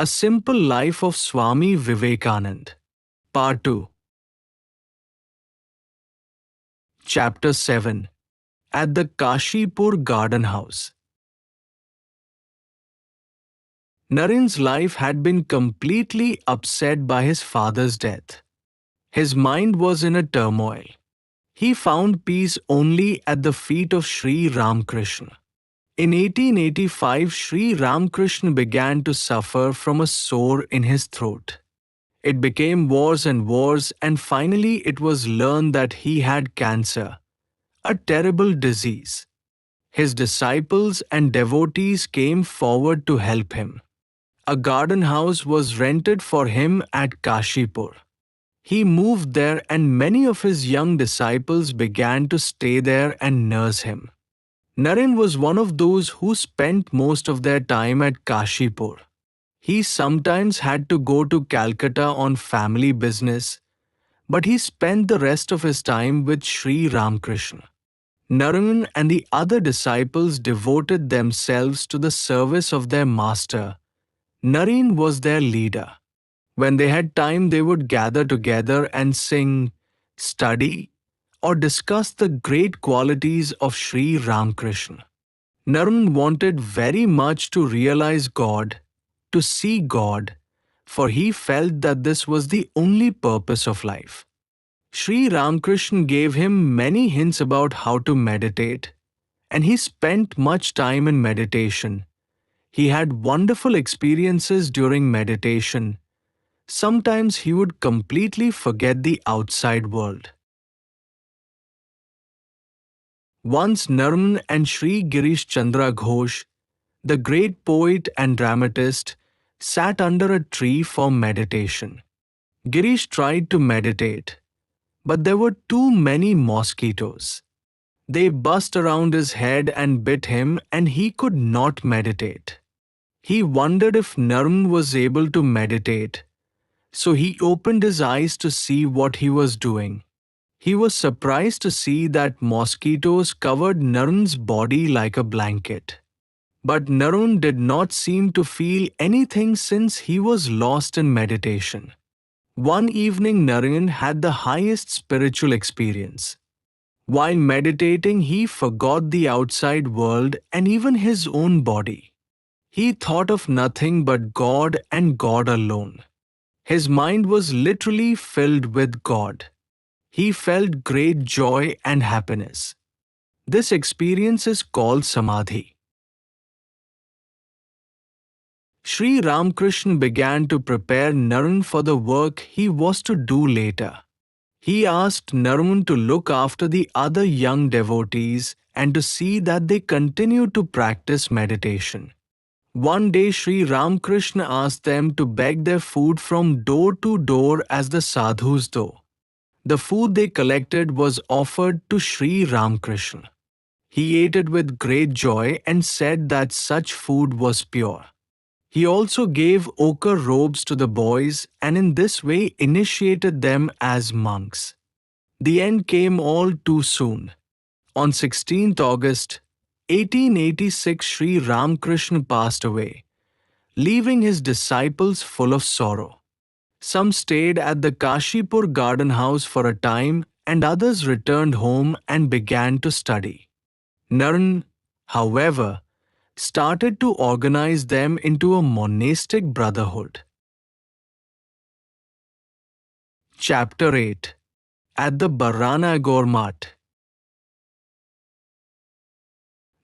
A Simple Life of Swami Vivekananda. Part 2. Chapter 7. At the Cossipore Garden House. Naren's life had been completely upset by his father's death. His mind was in a turmoil. He found peace only at the feet of Sri Ramakrishna. In 1885, Sri Ramakrishna began to suffer from a sore in his throat. It became worse and worse, and finally it was learned that he had cancer, a terrible disease. His disciples and devotees came forward to help him. A garden house was rented for him at Cossipore. He moved there, and many of his young disciples began to stay there and nurse him. Naren was one of those who spent most of their time at Cossipore. He sometimes had to go to Calcutta on family business, but he spent the rest of his time with Sri Ramakrishna. Naren and the other disciples devoted themselves to the service of their master. Naren was their leader. When they had time, they would gather together and sing, study, or discuss the great qualities of Sri Ramakrishna. Naren wanted very much to realize God, to see God, for he felt that this was the only purpose of life. Sri Ramakrishna gave him many hints about how to meditate, and he spent much time in meditation. He had wonderful experiences during meditation. Sometimes he would completely forget the outside world. Once Naren and Sri Girish Chandra Ghosh, the great poet and dramatist, sat under a tree for meditation. Girish tried to meditate, but there were too many mosquitoes. They buzzed around his head and bit him, and he could not meditate. He wondered if Naren was able to meditate, so he opened his eyes to see what he was doing. He was surprised to see that mosquitoes covered Naren's body like a blanket. But Naren did not seem to feel anything since he was lost in meditation. One evening, Naren had the highest spiritual experience. While meditating, he forgot the outside world and even his own body. He thought of nothing but God and God alone. His mind was literally filled with God. He felt great joy and happiness. This experience is called samadhi. Sri Ramakrishna began to prepare Naren for the work he was to do later. He asked Naren to look after the other young devotees and to see that they continued to practice meditation. One day Sri Ramakrishna asked them to beg their food from door to door as the sadhus do. The food they collected was offered to Sri Ramakrishna. He ate it with great joy and said that such food was pure. He also gave ochre robes to the boys and in this way initiated them as monks. The end came all too soon. On 16th August 1886, Sri Ramakrishna passed away, leaving his disciples full of sorrow. Some stayed at the Cossipore Garden House for a time and others returned home and began to study. Naren, however, started to organize them into a monastic brotherhood. Chapter 8. At the Baranagore Math.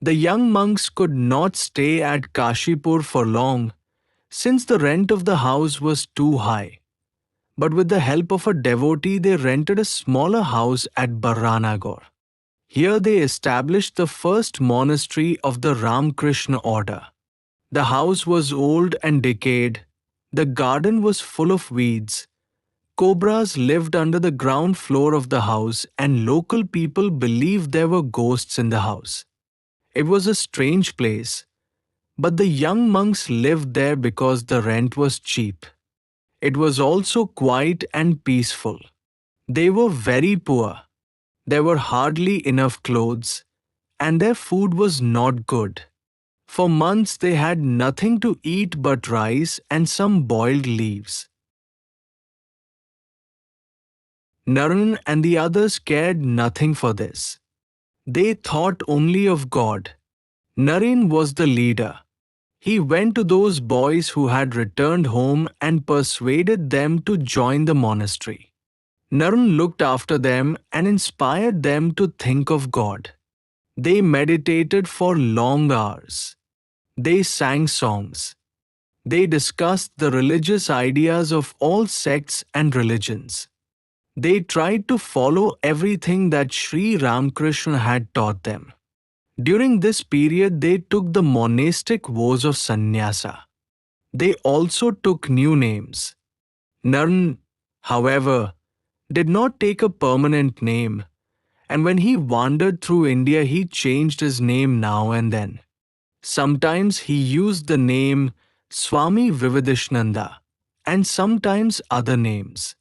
The young monks could not stay at Cossipore for long, since the rent of the house was too high. But with the help of a devotee, they rented a smaller house at Baranagore. Here they established the first monastery of the Ramakrishna order. The house was old and decayed. The garden was full of weeds. Cobras lived under the ground floor of the house, and local people believed there were ghosts in the house. It was a strange place, but the young monks lived there because the rent was cheap. It was also quiet and peaceful. They were very poor. There were hardly enough clothes, and their food was not good. For months they had nothing to eat but rice and some boiled leaves. Naren and the others cared nothing for this. They thought only of God. Naren was the leader. He went to those boys who had returned home and persuaded them to join the monastery. Naren looked after them and inspired them to think of God. They meditated for long hours. They sang songs. They discussed the religious ideas of all sects and religions. They tried to follow everything that Sri Ramakrishna had taught them. During this period, they took the monastic vows of sannyasa. They also took new names. Naren, however, did not take a permanent name, and when he wandered through India, he changed his name now and then. Sometimes he used the name Swami Vivekananda, and sometimes other names.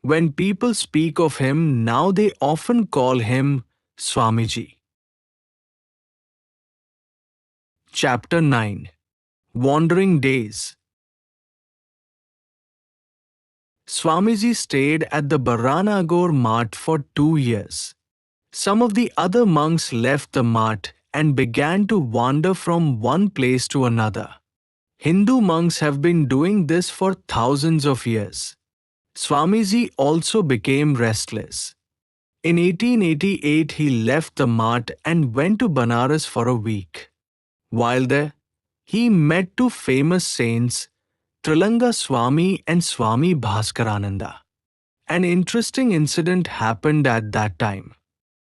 When people speak of him now, they often call him Swamiji. Chapter 9. Wandering Days. Swamiji stayed at the Baranagore Math for 2 years. Some of the other monks left the Math and began to wander from one place to another. Hindu monks have been doing this for thousands of years. Swamiji also became restless. In 1888, he left the Math and went to Banaras for a week. While there, he met two famous saints, Trilanga Swami and Swami Bhaskarananda. An interesting incident happened at that time.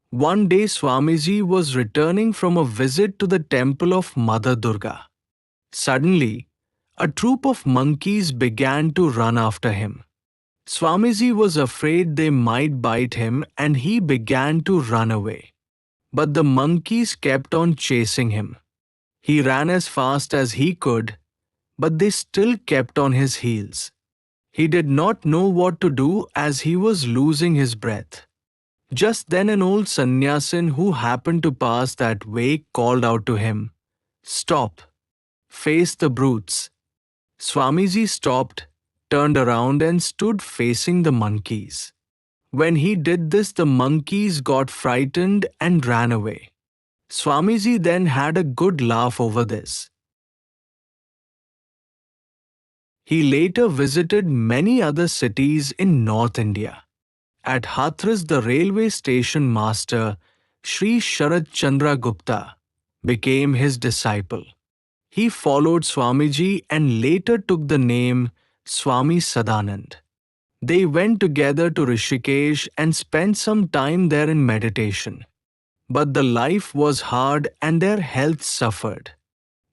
One day Swamiji was returning from a visit to the temple of Mother Durga. Suddenly, a troop of monkeys began to run after him. Swamiji was afraid they might bite him and he began to run away. But the monkeys kept on chasing him. He ran as fast as he could, but they still kept on his heels. He did not know what to do as he was losing his breath. Just then an old Sannyasin who happened to pass that way called out to him, "Stop! Face the brutes." Swamiji stopped, turned around and stood facing the monkeys. When he did this, the monkeys got frightened and ran away. Swamiji then had a good laugh over this. He later visited many other cities in North India. At Hathras, the railway station master, Sri Sharad Chandra Gupta, became his disciple. He followed Swamiji and later took the name Swami Sadanand. They went together to Rishikesh and spent some time there in meditation. But the life was hard and their health suffered.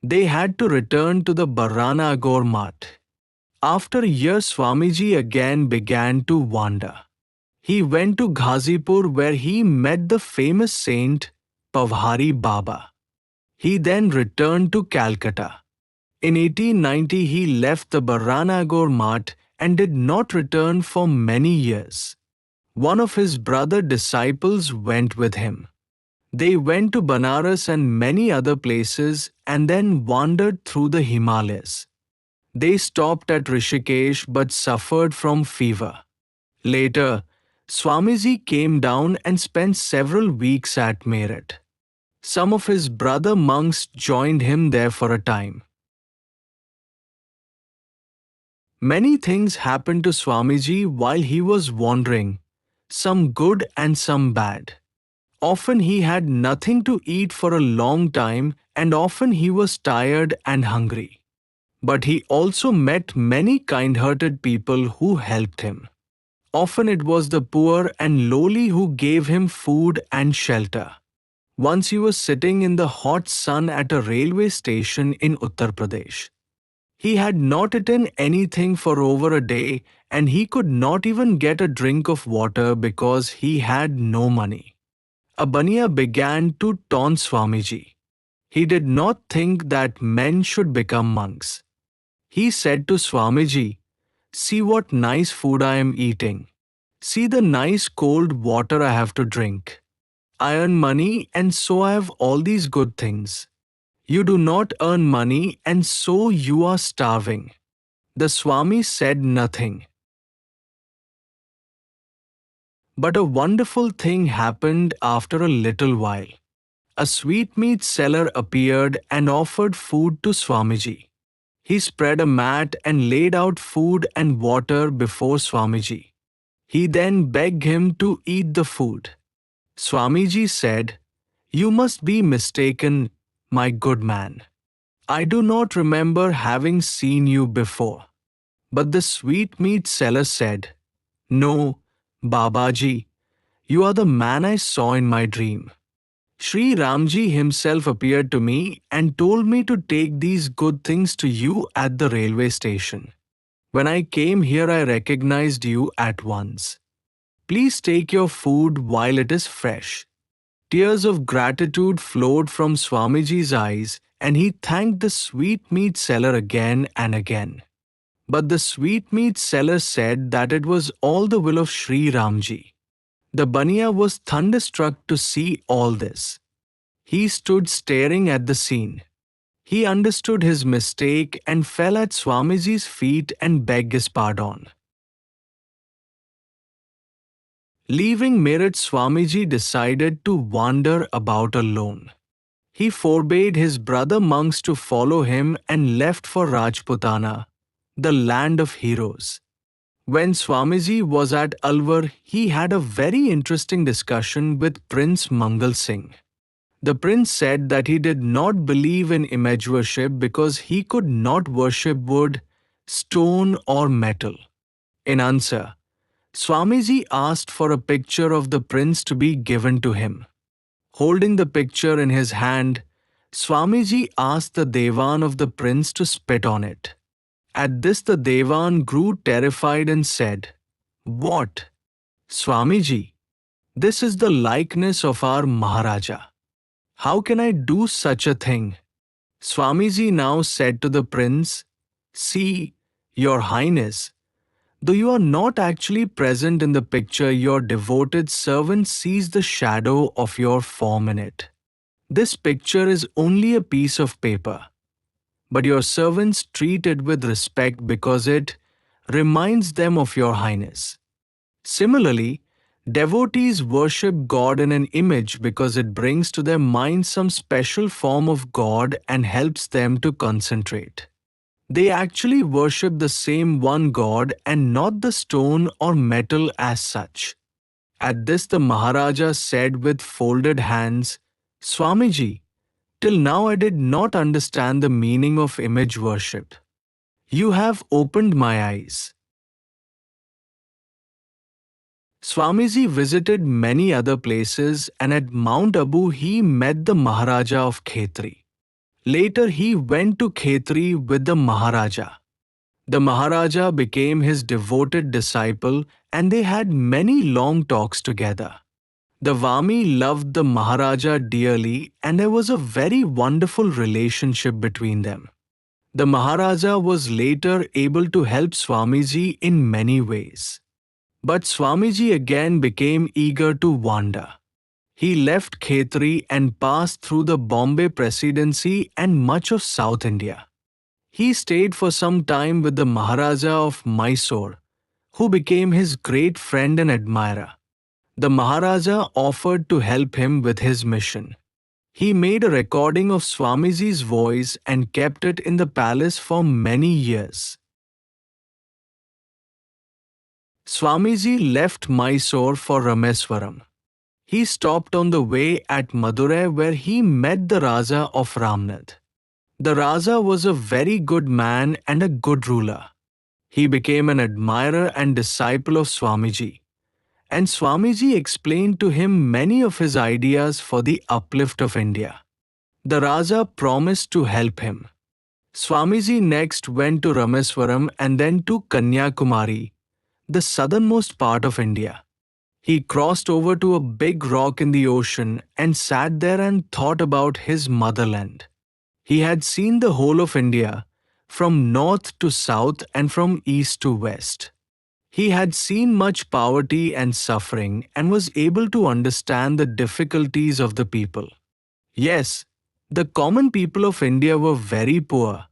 They had to return to the Baranagore Math. After a year, Swamiji again began to wander. He went to Ghazipur where he met the famous saint Pavhari Baba. He then returned to Calcutta. In 1890, he left the Baranagore Math and did not return for many years. One of his brother disciples went with him. They went to Banaras and many other places and then wandered through the Himalayas. They stopped at Rishikesh but suffered from fever. Later, Swamiji came down and spent several weeks at Meerut. Some of his brother monks joined him there for a time. Many things happened to Swamiji while he was wandering, some good and some bad. Often he had nothing to eat for a long time and often he was tired and hungry. But he also met many kind-hearted people who helped him. Often it was the poor and lowly who gave him food and shelter. Once he was sitting in the hot sun at a railway station in Uttar Pradesh. He had not eaten anything for over a day and he could not even get a drink of water because he had no money. A Baniya began to taunt Swamiji. He did not think that men should become monks. He said to Swamiji, "See what nice food I am eating. See the nice cold water I have to drink. I earn money and so I have all these good things. You do not earn money and so you are starving. The Swami said nothing. But a wonderful thing happened after a little while. A sweetmeat seller appeared and offered food to Swamiji. He spread a mat and laid out food and water before Swamiji. He then begged him to eat the food. Swamiji said, "You must be mistaken, my good man. I do not remember having seen you before." But the sweetmeat seller said, "No, Babaji, you are the man I saw in my dream. Sri Ramji himself appeared to me and told me to take these good things to you at the railway station. When I came here, I recognized you at once. Please take your food while it is fresh." Tears of gratitude flowed from Swamiji's eyes, and he thanked the sweetmeat seller again and again. But the sweetmeat seller said that it was all the will of Sri Ramji. The Baniya was thunderstruck to see all this. He stood staring at the scene. He understood his mistake and fell at Swamiji's feet and begged his pardon. Leaving Meerut, Swamiji decided to wander about alone. He forbade his brother monks to follow him and left for Rajputana, the land of heroes. When Swamiji was at Alwar, he had a very interesting discussion with Prince Mangal Singh. The prince said that he did not believe in image worship because he could not worship wood, stone, or metal. In answer, Swamiji asked for a picture of the prince to be given to him. Holding the picture in his hand, Swamiji asked the Devan of the prince to spit on it. At this, the Devan grew terrified and said, "What? Swamiji, this is the likeness of our Maharaja. How can I do such a thing?" Swamiji now said to the prince, "See, Your Highness, though you are not actually present in the picture, your devoted servant sees the shadow of your form in it. This picture is only a piece of paper, but your servants treat it with respect because it reminds them of your Highness. Similarly, devotees worship God in an image because it brings to their mind some special form of God and helps them to concentrate. They actually worship the same one God and not the stone or metal as such." At this, the Maharaja said with folded hands, "Swamiji, till now I did not understand the meaning of image worship. You have opened my eyes." Swamiji visited many other places, and at Mount Abu he met the Maharaja of Khetri. Later he went to Khetri with the Maharaja. The Maharaja became his devoted disciple and they had many long talks together. The Vami loved the Maharaja dearly and there was a very wonderful relationship between them. The Maharaja was later able to help Swamiji in many ways. But Swamiji again became eager to wander. He left Khetri and passed through the Bombay Presidency and much of South India. He stayed for some time with the Maharaja of Mysore, who became his great friend and admirer. The Maharaja offered to help him with his mission. He made a recording of Swamiji's voice and kept it in the palace for many years. Swamiji left Mysore for Rameswaram. He stopped on the way at Madurai where he met the Raja of Ramnath. The Raja was a very good man and a good ruler. He became an admirer and disciple of Swamiji, and Swamiji explained to him many of his ideas for the uplift of India. The Raja promised to help him. Swamiji next went to Rameswaram and then to Kanyakumari, the southernmost part of India. He crossed over to a big rock in the ocean and sat there and thought about his motherland. He had seen the whole of India, from north to south and from east to west. He had seen much poverty and suffering and was able to understand the difficulties of the people. Yes, The common people of India were very poor,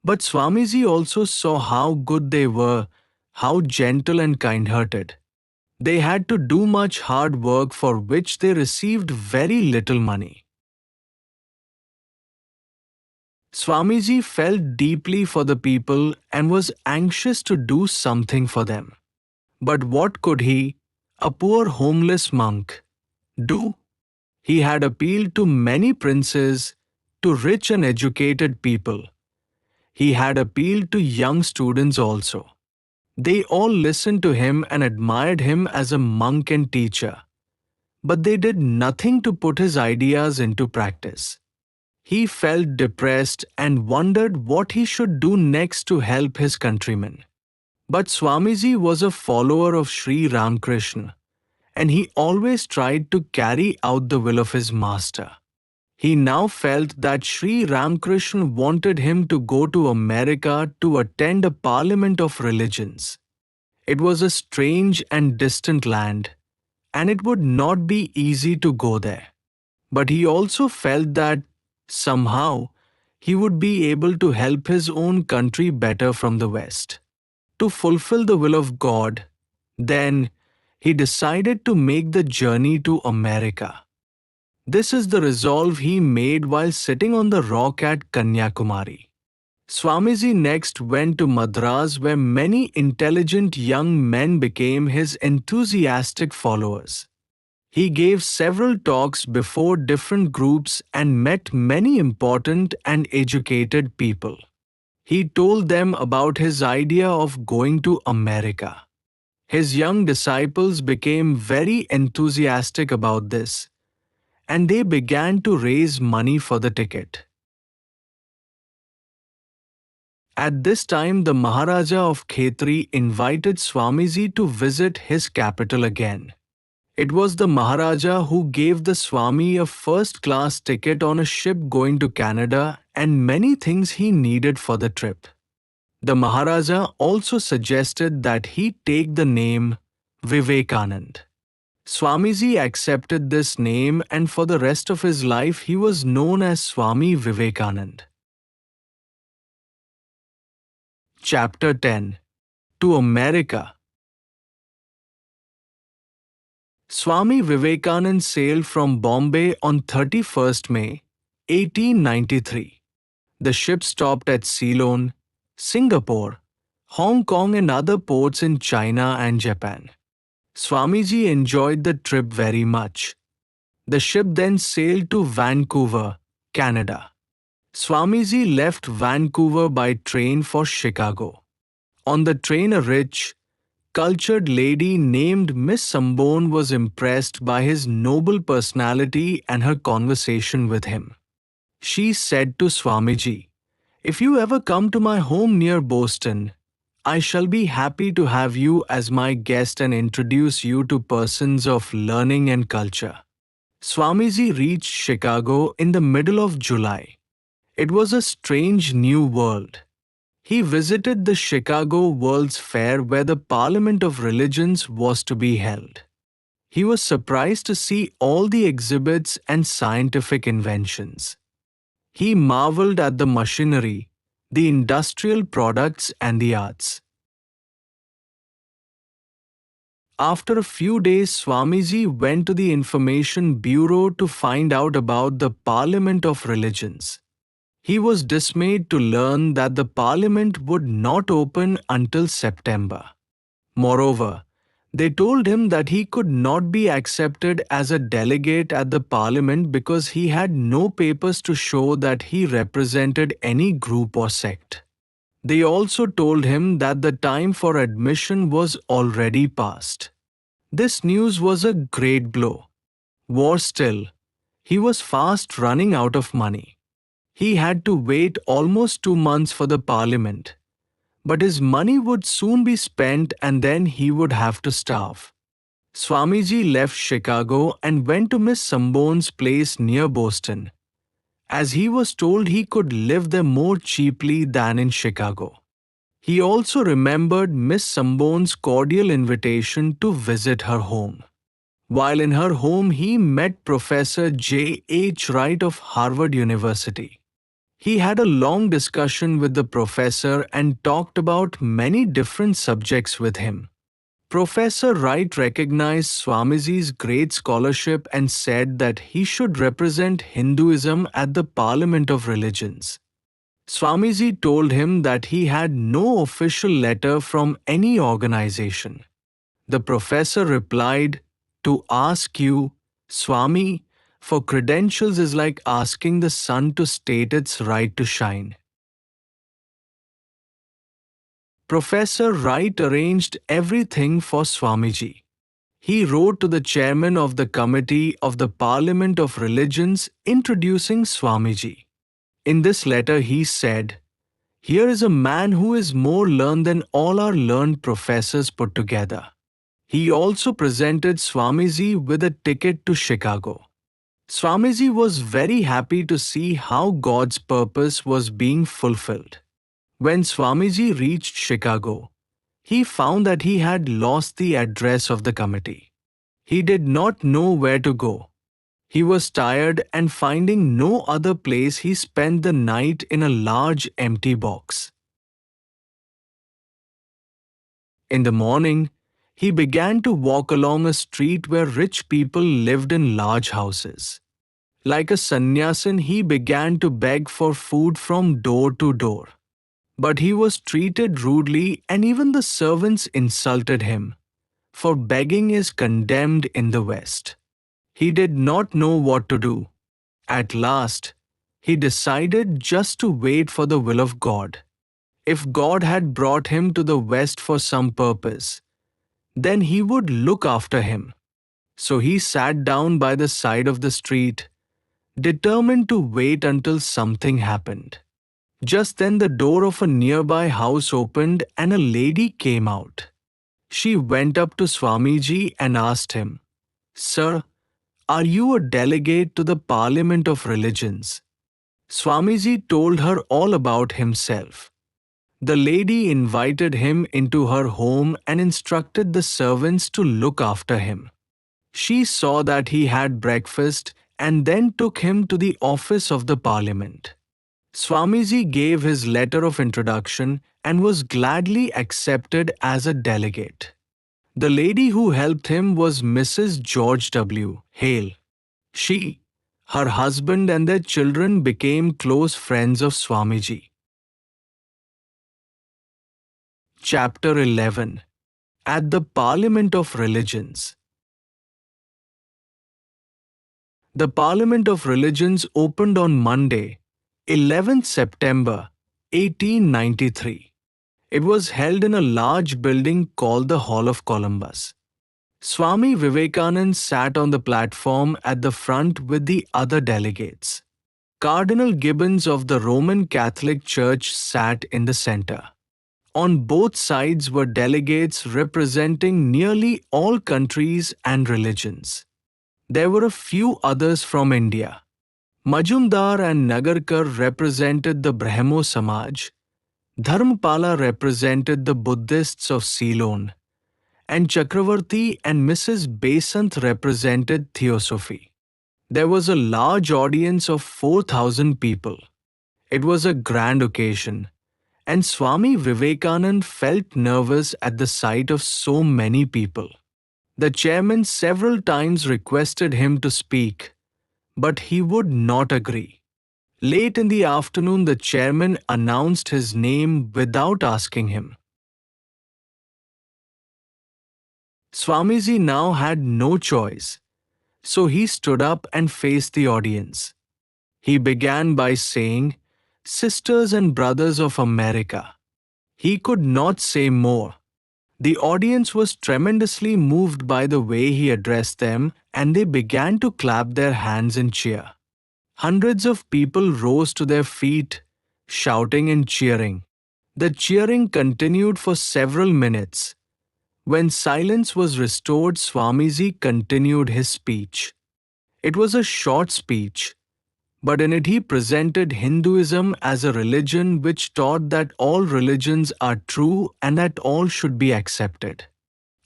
but Swamiji also saw how good they were, how gentle and kind-hearted. They had to do much hard work for which they received very little money. Swamiji felt deeply for the people and was anxious to do something for them. But what could he, a poor homeless monk, do? He had appealed to many princes, to rich and educated people. He had appealed to young students also. They all listened to him and admired him as a monk and teacher. But they did nothing to put his ideas into practice. He felt depressed and wondered what he should do next to help his countrymen. But Swamiji was a follower of Sri Ramakrishna, and he always tried to carry out the will of his master. He now felt that Sri Ramakrishna wanted him to go to America to attend a parliament of religions. It was a strange and distant land, and it would not be easy to go there. But he also felt that, somehow, he would be able to help his own country better from the West. To fulfill the will of God, then, he decided to make the journey to America. This is the resolve he made while sitting on the rock at Kanyakumari. Swamiji next went to Madras, where many intelligent young men became his enthusiastic followers. He gave several talks before different groups and met many important and educated people. He told them about his idea of going to America. His young disciples became very enthusiastic about this, and they began to raise money for the ticket. At this time, the Maharaja of Khetri invited Swamiji to visit his capital again. It was the Maharaja who gave the Swami a first-class ticket on a ship going to Canada and many things he needed for the trip. The Maharaja also suggested that he take the name Vivekananda. Swamiji accepted this name, and for the rest of his life he was known as Swami Vivekananda. Chapter 10. To America. Swami Vivekananda sailed from Bombay on 31st May, 1893. The ship stopped at Ceylon, Singapore, Hong Kong and other ports in China and Japan. Swamiji enjoyed the trip very much. The ship then sailed to Vancouver, Canada. Swamiji left Vancouver by train for Chicago. On the train, a rich, cultured lady named Miss Sambon was impressed by his noble personality and her conversation with him. She said to Swamiji, "If you ever come to my home near Boston, I shall be happy to have you as my guest and introduce you to persons of learning and culture." Swamiji reached Chicago in the middle of July. It was a strange new world. He visited the Chicago World's Fair where the Parliament of Religions was to be held. He was surprised to see all the exhibits and scientific inventions. He marveled at the machinery, the industrial products and the arts. After a few days, Swamiji went to the Information Bureau to find out about the Parliament of Religions. He was dismayed to learn that the Parliament would not open until September. Moreover, they told him that he could not be accepted as a delegate at the Parliament because he had no papers to show that he represented any group or sect. They also told him that the time for admission was already past. This news was a great blow. Worse still, he was fast running out of money. He had to wait almost 2 months for the Parliament. But his money would soon be spent and then he would have to starve. Swamiji left Chicago and went to Miss Sambon's place near Boston, as he was told he could live there more cheaply than in Chicago. He also remembered Miss Sambon's cordial invitation to visit her home. While in her home, he met Professor J. H. Wright of Harvard University. He had a long discussion with the professor and talked about many different subjects with him. Professor Wright recognized Swamiji's great scholarship and said that he should represent Hinduism at the Parliament of Religions. Swamiji told him that he had no official letter from any organization. The professor replied, "To ask you, Swami, for credentials is like asking the sun to state its right to shine." Professor Wright arranged everything for Swamiji. He wrote to the chairman of the Committee of the Parliament of Religions introducing Swamiji. In this letter, he said, "Here is a man who is more learned than all our learned professors put together." He also presented Swamiji with a ticket to Chicago. Swamiji was very happy to see how God's purpose was being fulfilled. When Swamiji reached Chicago, he found that he had lost the address of the committee. He did not know where to go. He was tired, and finding no other place, he spent the night in a large empty box. In the morning, he began to walk along a street where rich people lived in large houses. Like a sannyasin, he began to beg for food from door to door. But he was treated rudely, and even the servants insulted him, for begging is condemned in the West. He did not know what to do. At last, he decided just to wait for the will of God. If God had brought him to the West for some purpose, then he would look after him. So he sat down by the side of the street, determined to wait until something happened. Just then the door of a nearby house opened and a lady came out. She went up to Swamiji and asked him, "Sir, are you a delegate to the Parliament of Religions?" Swamiji told her all about himself. The lady invited him into her home and instructed the servants to look after him. She saw that he had breakfast and then took him to the office of the Parliament. Swamiji gave his letter of introduction and was gladly accepted as a delegate. The lady who helped him was Mrs. George W. Hale. She, her husband, and their children became close friends of Swamiji. Chapter 11. At the Parliament of Religions. The Parliament of Religions opened on Monday, 11th September 1893. It was held in a large building called the Hall of Columbus. Swami Vivekananda sat on the platform at the front with the other delegates. Cardinal Gibbons of the Roman Catholic Church sat in the center. On both sides were delegates representing nearly all countries and religions. There were a few others from India. Majumdar and Nagarkar represented the Brahmo Samaj, Dharmapala represented the Buddhists of Ceylon, and Chakravarti and Mrs. Besant represented Theosophy. There was a large audience of 4,000 people. It was a grand occasion, and Swami Vivekananda felt nervous at the sight of so many people. The chairman several times requested him to speak, but he would not agree. Late in the afternoon, the chairman announced his name without asking him. Swamiji now had no choice, so he stood up and faced the audience. He began by saying, "Sisters and brothers of America." He could not say more. The audience was tremendously moved by the way he addressed them, and they began to clap their hands and cheer. Hundreds of people rose to their feet, shouting and cheering. The cheering continued for several minutes. When silence was restored, Swamiji continued his speech. It was a short speech, but in it he presented Hinduism as a religion which taught that all religions are true and that all should be accepted.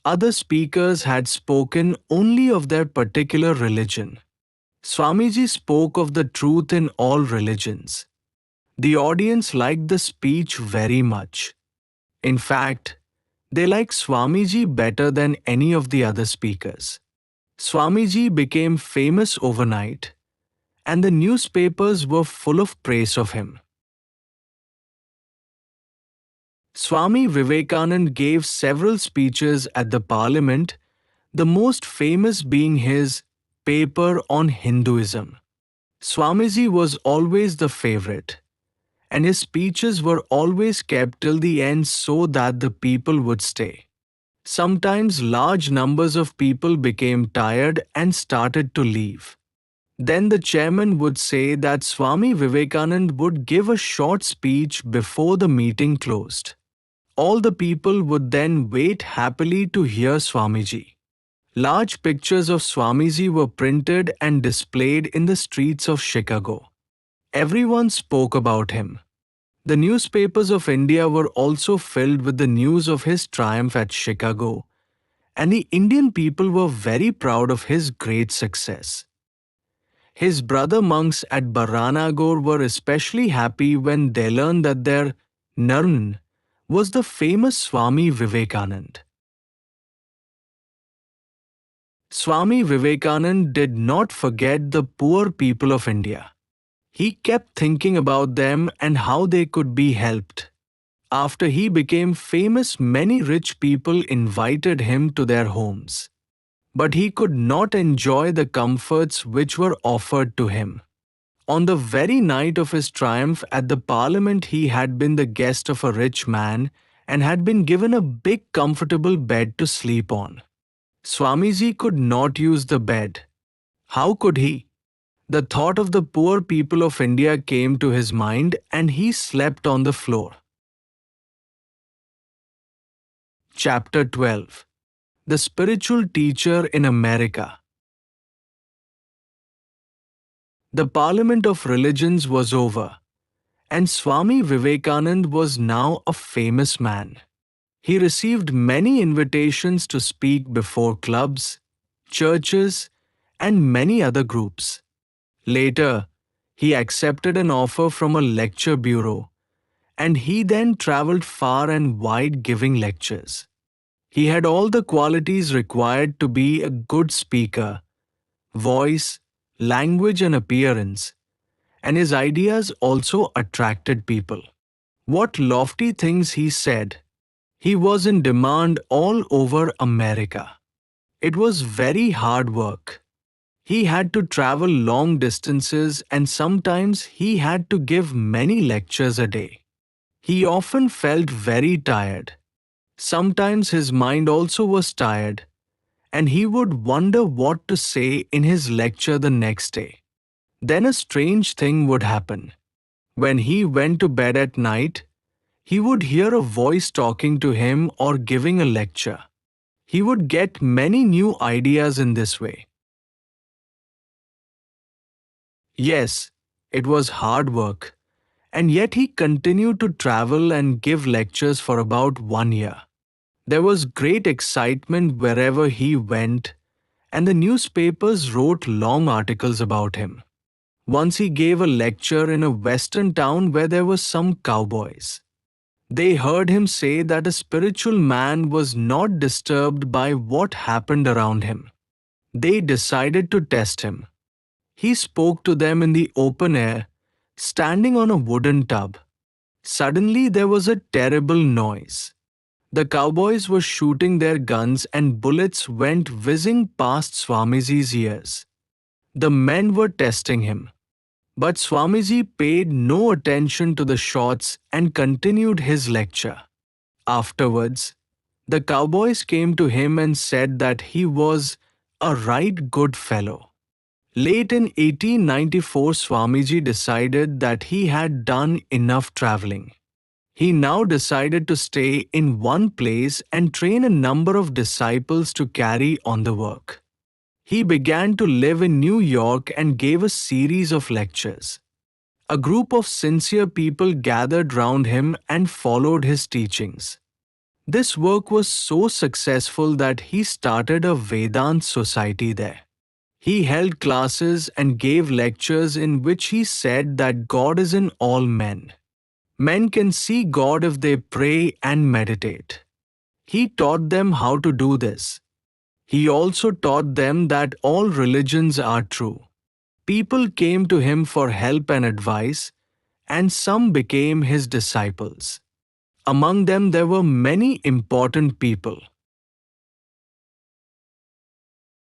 Other speakers had spoken only of their particular religion. Swamiji spoke of the truth in all religions. The audience liked the speech very much. In fact, they liked Swamiji better than any of the other speakers. Swamiji became famous overnight, and the newspapers were full of praise of him. Swami Vivekananda gave several speeches at the parliament, the most famous being his paper on Hinduism. Swamiji was always the favorite, and his speeches were always kept till the end so that the people would stay. Sometimes large numbers of people became tired and started to leave. Then the chairman would say that Swami Vivekananda would give a short speech before the meeting closed. All the people would then wait happily to hear Swamiji. Large pictures of Swamiji were printed and displayed in the streets of Chicago. Everyone spoke about him. The newspapers of India were also filled with the news of his triumph at Chicago, and the Indian people were very proud of his great success. His brother monks at Baranagore were especially happy when they learned that their Naren was the famous Swami Vivekananda. Swami Vivekananda did not forget the poor people of India. He kept thinking about them and how they could be helped. After he became famous, many rich people invited him to their homes. But he could not enjoy the comforts which were offered to him. On the very night of his triumph at the parliament, he had been the guest of a rich man and had been given a big comfortable bed to sleep on. Swamiji could not use the bed. How could he? The thought of the poor people of India came to his mind and he slept on the floor. Chapter 12. The Spiritual Teacher in America. The Parliament of Religions was over, and Swami Vivekananda was now a famous man. He received many invitations to speak before clubs, churches, and many other groups. Later, he accepted an offer from a lecture bureau, and he then traveled far and wide giving lectures. He had all the qualities required to be a good speaker: voice, language, and appearance, and his ideas also attracted people. What lofty things he said! He was in demand all over America. It was very hard work. He had to travel long distances and sometimes he had to give many lectures a day. He often felt very tired. Sometimes his mind also was tired, and he would wonder what to say in his lecture the next day. Then a strange thing would happen. When he went to bed at night, he would hear a voice talking to him or giving a lecture. He would get many new ideas in this way. Yes, it was hard work, and yet he continued to travel and give lectures for about 1 year. There was great excitement wherever he went, and the newspapers wrote long articles about him. Once he gave a lecture in a western town where there were some cowboys. They heard him say that a spiritual man was not disturbed by what happened around him. They decided to test him. He spoke to them in the open air, standing on a wooden tub. Suddenly there was a terrible noise. The cowboys were shooting their guns and bullets went whizzing past Swamiji's ears. The men were testing him. But Swamiji paid no attention to the shots and continued his lecture. Afterwards, the cowboys came to him and said that he was a right good fellow. Late in 1894, Swamiji decided that he had done enough traveling. He now decided to stay in one place and train a number of disciples to carry on the work. He began to live in New York and gave a series of lectures. A group of sincere people gathered round him and followed his teachings. This work was so successful that he started a Vedant society there. He held classes and gave lectures in which he said that God is in all men. Men can see God if they pray and meditate. He taught them how to do this. He also taught them that all religions are true. People came to him for help and advice, and some became his disciples. Among them, there were many important people.